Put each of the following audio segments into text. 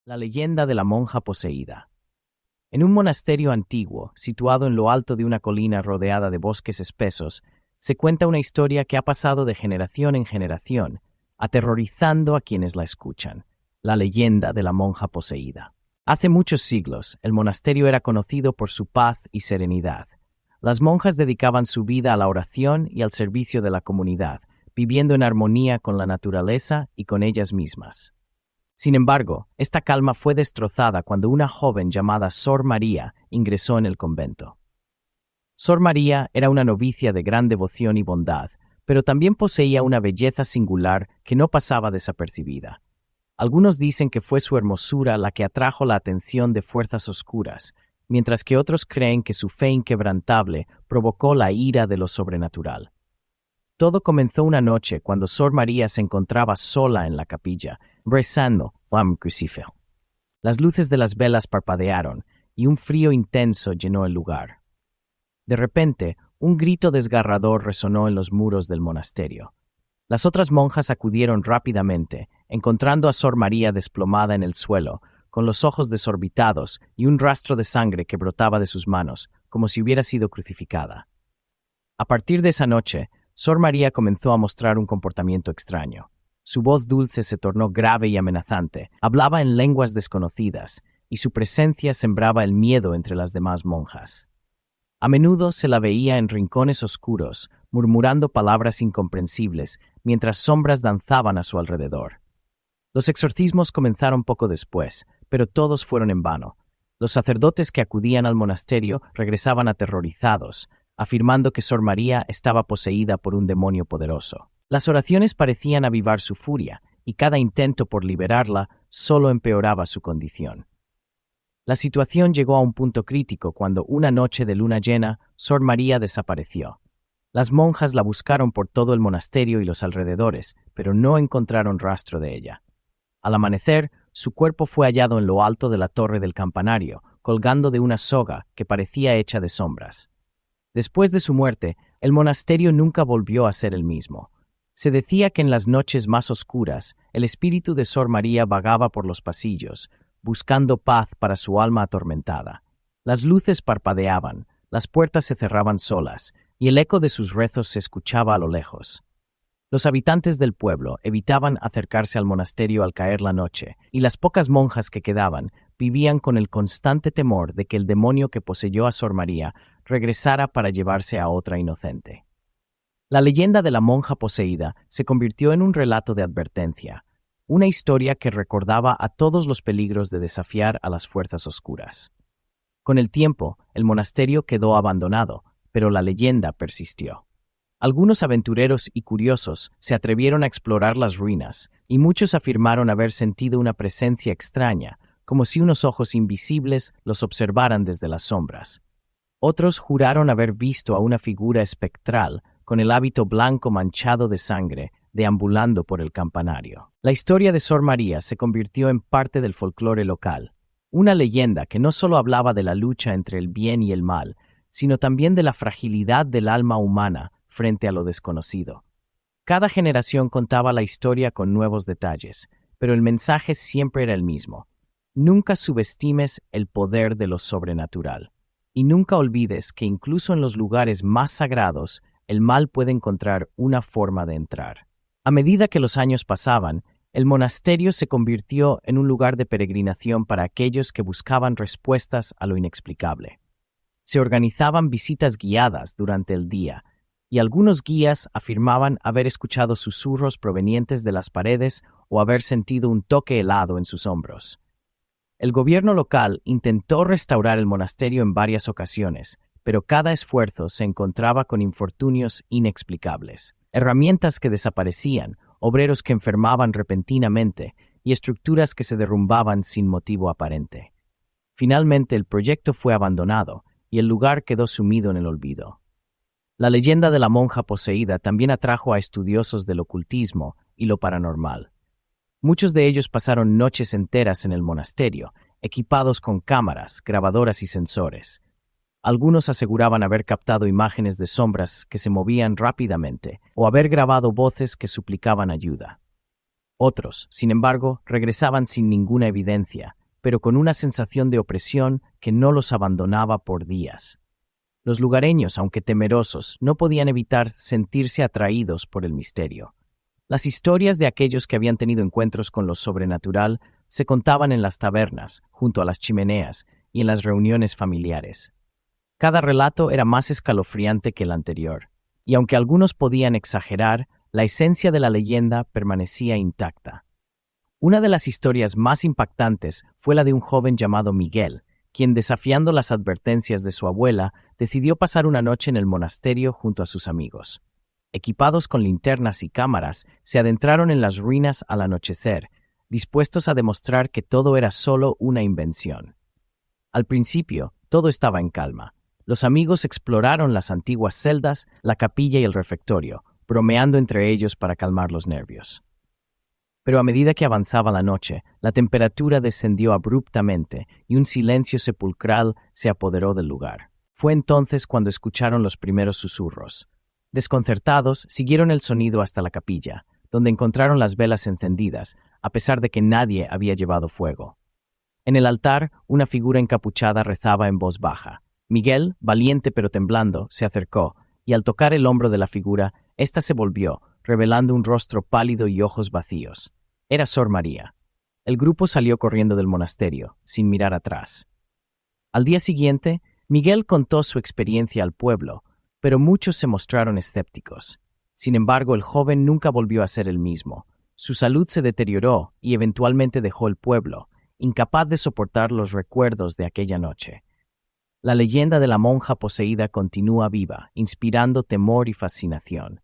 La leyenda de la monja poseída. En un monasterio antiguo, situado en lo alto de una colina rodeada de bosques espesos, se cuenta una historia que ha pasado de generación en generación, aterrorizando a quienes la escuchan. La leyenda de la monja poseída. Hace muchos siglos, el monasterio era conocido por su paz y serenidad. Las monjas dedicaban su vida a la oración y al servicio de la comunidad, viviendo en armonía con la naturaleza y con ellas mismas. Sin embargo, esta calma fue destrozada cuando una joven llamada Sor María ingresó en el convento. Sor María era una novicia de gran devoción y bondad, pero también poseía una belleza singular que no pasaba desapercibida. Algunos dicen que fue su hermosura la que atrajo la atención de fuerzas oscuras, mientras que otros creen que su fe inquebrantable provocó la ira de lo sobrenatural. Todo comenzó una noche cuando Sor María se encontraba sola en la capilla, rezando Flam Crucifero. Las luces de las velas parpadearon y un frío intenso llenó el lugar. De repente, un grito desgarrador resonó en los muros del monasterio. Las otras monjas acudieron rápidamente, encontrando a Sor María desplomada en el suelo, con los ojos desorbitados y un rastro de sangre que brotaba de sus manos, como si hubiera sido crucificada. A partir de esa noche, Sor María comenzó a mostrar un comportamiento extraño. Su voz dulce se tornó grave y amenazante, hablaba en lenguas desconocidas, y su presencia sembraba el miedo entre las demás monjas. A menudo se la veía en rincones oscuros, murmurando palabras incomprensibles, mientras sombras danzaban a su alrededor. Los exorcismos comenzaron poco después, pero todos fueron en vano. Los sacerdotes que acudían al monasterio regresaban aterrorizados, afirmando que Sor María estaba poseída por un demonio poderoso. Las oraciones parecían avivar su furia, y cada intento por liberarla solo empeoraba su condición. La situación llegó a un punto crítico cuando una noche de luna llena, Sor María desapareció. Las monjas la buscaron por todo el monasterio y los alrededores, pero no encontraron rastro de ella. Al amanecer, su cuerpo fue hallado en lo alto de la torre del campanario, colgando de una soga que parecía hecha de sombras. Después de su muerte, el monasterio nunca volvió a ser el mismo. Se decía que en las noches más oscuras, el espíritu de Sor María vagaba por los pasillos, buscando paz para su alma atormentada. Las luces parpadeaban, las puertas se cerraban solas, y el eco de sus rezos se escuchaba a lo lejos. Los habitantes del pueblo evitaban acercarse al monasterio al caer la noche, y las pocas monjas que quedaban vivían con el constante temor de que el demonio que poseyó a Sor María regresara para llevarse a otra inocente. La leyenda de la monja poseída se convirtió en un relato de advertencia, una historia que recordaba a todos los peligros de desafiar a las fuerzas oscuras. Con el tiempo, el monasterio quedó abandonado, pero la leyenda persistió. Algunos aventureros y curiosos se atrevieron a explorar las ruinas, y muchos afirmaron haber sentido una presencia extraña, como si unos ojos invisibles los observaran desde las sombras. Otros juraron haber visto a una figura espectral con el hábito blanco manchado de sangre, deambulando por el campanario. La historia de Sor María se convirtió en parte del folclore local, una leyenda que no solo hablaba de la lucha entre el bien y el mal, sino también de la fragilidad del alma humana frente a lo desconocido. Cada generación contaba la historia con nuevos detalles, pero el mensaje siempre era el mismo. Nunca subestimes el poder de lo sobrenatural. Y nunca olvides que incluso en los lugares más sagrados, el mal puede encontrar una forma de entrar. A medida que los años pasaban, el monasterio se convirtió en un lugar de peregrinación para aquellos que buscaban respuestas a lo inexplicable. Se organizaban visitas guiadas durante el día, y algunos guías afirmaban haber escuchado susurros provenientes de las paredes o haber sentido un toque helado en sus hombros. El gobierno local intentó restaurar el monasterio en varias ocasiones, pero cada esfuerzo se encontraba con infortunios inexplicables, herramientas que desaparecían, obreros que enfermaban repentinamente y estructuras que se derrumbaban sin motivo aparente. Finalmente el proyecto fue abandonado y el lugar quedó sumido en el olvido. La leyenda de la monja poseída también atrajo a estudiosos del ocultismo y lo paranormal. Muchos de ellos pasaron noches enteras en el monasterio, equipados con cámaras, grabadoras y sensores. Algunos aseguraban haber captado imágenes de sombras que se movían rápidamente o haber grabado voces que suplicaban ayuda. Otros, sin embargo, regresaban sin ninguna evidencia, pero con una sensación de opresión que no los abandonaba por días. Los lugareños, aunque temerosos, no podían evitar sentirse atraídos por el misterio. Las historias de aquellos que habían tenido encuentros con lo sobrenatural se contaban en las tabernas, junto a las chimeneas y en las reuniones familiares. Cada relato era más escalofriante que el anterior, y aunque algunos podían exagerar, la esencia de la leyenda permanecía intacta. Una de las historias más impactantes fue la de un joven llamado Miguel, quien, desafiando las advertencias de su abuela, decidió pasar una noche en el monasterio junto a sus amigos. Equipados con linternas y cámaras, se adentraron en las ruinas al anochecer, dispuestos a demostrar que todo era solo una invención. Al principio, todo estaba en calma. Los amigos exploraron las antiguas celdas, la capilla y el refectorio, bromeando entre ellos para calmar los nervios. Pero a medida que avanzaba la noche, la temperatura descendió abruptamente y un silencio sepulcral se apoderó del lugar. Fue entonces cuando escucharon los primeros susurros. Desconcertados, siguieron el sonido hasta la capilla, donde encontraron las velas encendidas, a pesar de que nadie había llevado fuego. En el altar, una figura encapuchada rezaba en voz baja. Miguel, valiente pero temblando, se acercó, y al tocar el hombro de la figura, ésta se volvió, revelando un rostro pálido y ojos vacíos. Era Sor María. El grupo salió corriendo del monasterio, sin mirar atrás. Al día siguiente, Miguel contó su experiencia al pueblo, pero muchos se mostraron escépticos. Sin embargo, el joven nunca volvió a ser el mismo. Su salud se deterioró y eventualmente dejó el pueblo, incapaz de soportar los recuerdos de aquella noche. La leyenda de la monja poseída continúa viva, inspirando temor y fascinación.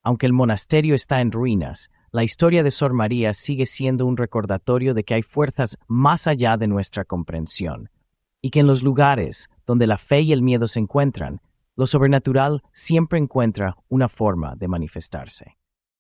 Aunque el monasterio está en ruinas, la historia de Sor María sigue siendo un recordatorio de que hay fuerzas más allá de nuestra comprensión, y que en los lugares donde la fe y el miedo se encuentran, lo sobrenatural siempre encuentra una forma de manifestarse.